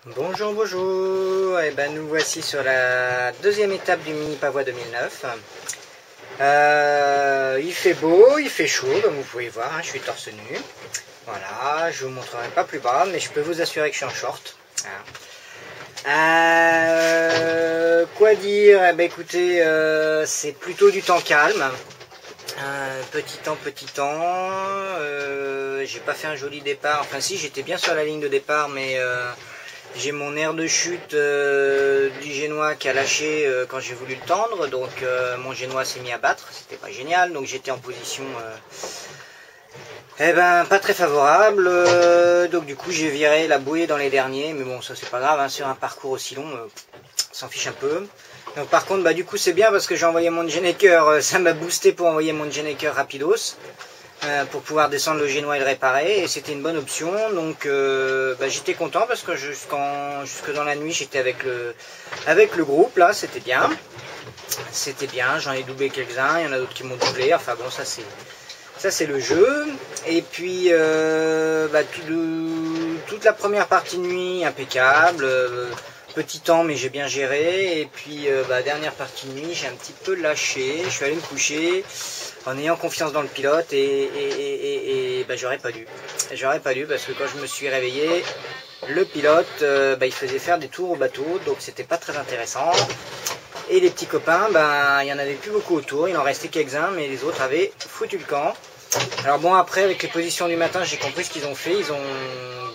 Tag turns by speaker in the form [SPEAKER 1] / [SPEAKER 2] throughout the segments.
[SPEAKER 1] Bonjour, bonjour, et ben nous voici sur la deuxième étape du mini pavois 2009. Il fait beau, il fait chaud, comme vous pouvez voir, hein, je suis torse nu. Voilà, je vous montrerai pas plus bas, mais je peux vous assurer que je suis en short. Quoi dire? Eh ben écoutez, c'est plutôt du temps calme. Petit temps. J'ai pas fait un joli départ. Enfin si, j'étais bien sur la ligne de départ, mais j'ai mon air de chute du génois qui a lâché quand j'ai voulu le tendre. Donc mon génois s'est mis à battre. C'était pas génial. Donc j'étais en position pas très favorable. Donc du coup j'ai viré la bouée dans les derniers. Mais bon, ça c'est pas grave, hein, sur un parcours aussi long, on s'en fiche un peu. Donc par contre, du coup c'est bien parce que j'ai envoyé mon Genneker, ça m'a boosté pour envoyer mon Genneker rapidos, pour pouvoir descendre le génois et le réparer, et c'était une bonne option. Donc j'étais content parce que jusque dans la nuit j'étais avec le groupe, là c'était bien, j'en ai doublé quelques-uns, il y en a d'autres qui m'ont doublé, enfin bon, ça c'est le jeu. Et puis toute la première partie de nuit impeccable, petit temps mais j'ai bien géré. Et puis dernière partie de nuit j'ai un petit peu lâché, je suis allé me coucher en ayant confiance dans le pilote, et j'aurais pas dû parce que quand je me suis réveillé, le pilote il faisait faire des tours au bateau, donc c'était pas très intéressant. Et les petits copains, il y en avait plus beaucoup autour, il en restait quelques-uns, mais les autres avaient foutu le camp. Alors bon, après avec les positions du matin, j'ai compris ce qu'ils ont fait, ils ont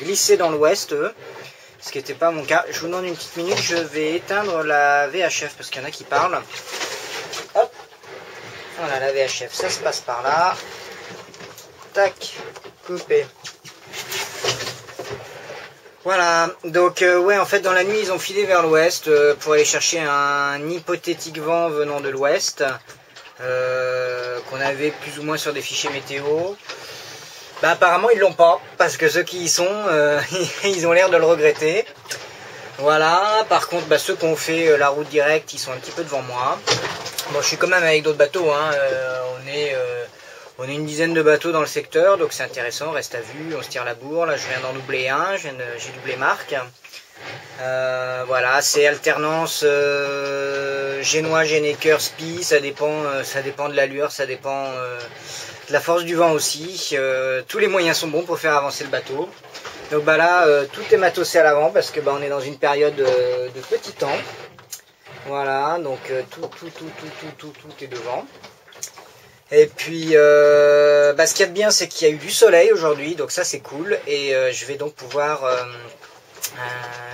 [SPEAKER 1] glissé dans l'ouest, eux, ce qui n'était pas mon cas. Je vous demande une petite minute, je vais éteindre la VHF parce qu'il y en a qui parlent. Hop, voilà la VHF, ça se passe par là. Tac, coupé. Voilà, donc ouais, en fait dans la nuit ils ont filé vers l'ouest pour aller chercher un hypothétique vent venant de l'ouest, qu'on avait plus ou moins sur des fichiers météo. Apparemment ils l'ont pas, parce que ceux qui y sont, ils ont l'air de le regretter. Voilà, par contre ceux qui ont fait la route directe, ils sont un petit peu devant moi. Bon, je suis quand même avec d'autres bateaux, hein. On est une dizaine de bateaux dans le secteur, donc c'est intéressant, on reste à vue, on se tire la bourre. Là je viens d'en doubler un, j'ai doublé Marc. Voilà, c'est alternance génois, Genneker, Spi, ça dépend de l'allure, ça dépend de la force du vent aussi. Tous les moyens sont bons pour faire avancer le bateau. Donc là, tout est matossé à l'avant parce que on est dans une période de petit temps. Voilà, donc tout est devant. Et puis ce qu'il y a de bien, c'est qu'il y a eu du soleil aujourd'hui, donc ça c'est cool. Et je vais donc pouvoir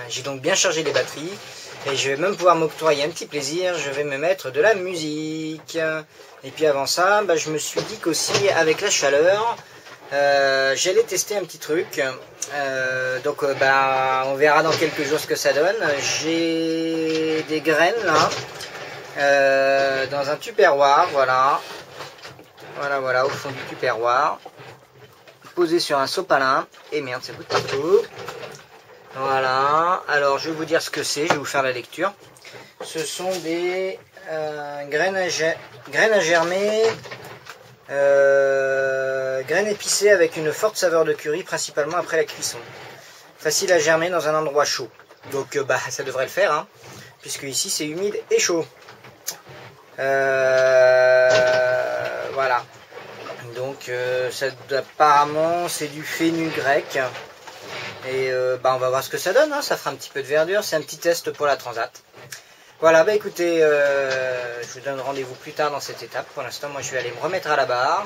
[SPEAKER 1] j'ai donc bien chargé les batteries, et je vais même pouvoir m'octroyer un petit plaisir, je vais me mettre de la musique. Et puis avant ça, je me suis dit qu'aussi avec la chaleur, j'allais tester un petit truc. Donc on verra dans quelques jours ce que ça donne. J'ai des graines là, dans un tupperware, voilà, au fond du tupperware, posé sur un sopalin, et merde, ça coûte partout. Voilà, alors je vais vous dire ce que c'est, je vais vous faire la lecture. Ce sont des graines à germer, graines épicées avec une forte saveur de curry, principalement après la cuisson. Facile à germer dans un endroit chaud. Donc ça devrait le faire, hein, puisque ici c'est humide et chaud. Voilà. Donc apparemment c'est du fenugrec. Et on va voir ce que ça donne, hein. Ça fera un petit peu de verdure, c'est un petit test pour la Transat. Voilà, écoutez, je vous donne rendez-vous plus tard dans cette étape. Pour l'instant, moi je vais aller me remettre à la barre,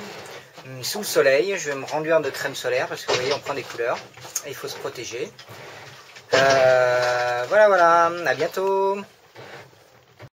[SPEAKER 1] sous le soleil, je vais me renduire de crème solaire, parce que vous voyez, on prend des couleurs, et il faut se protéger. Voilà, à bientôt.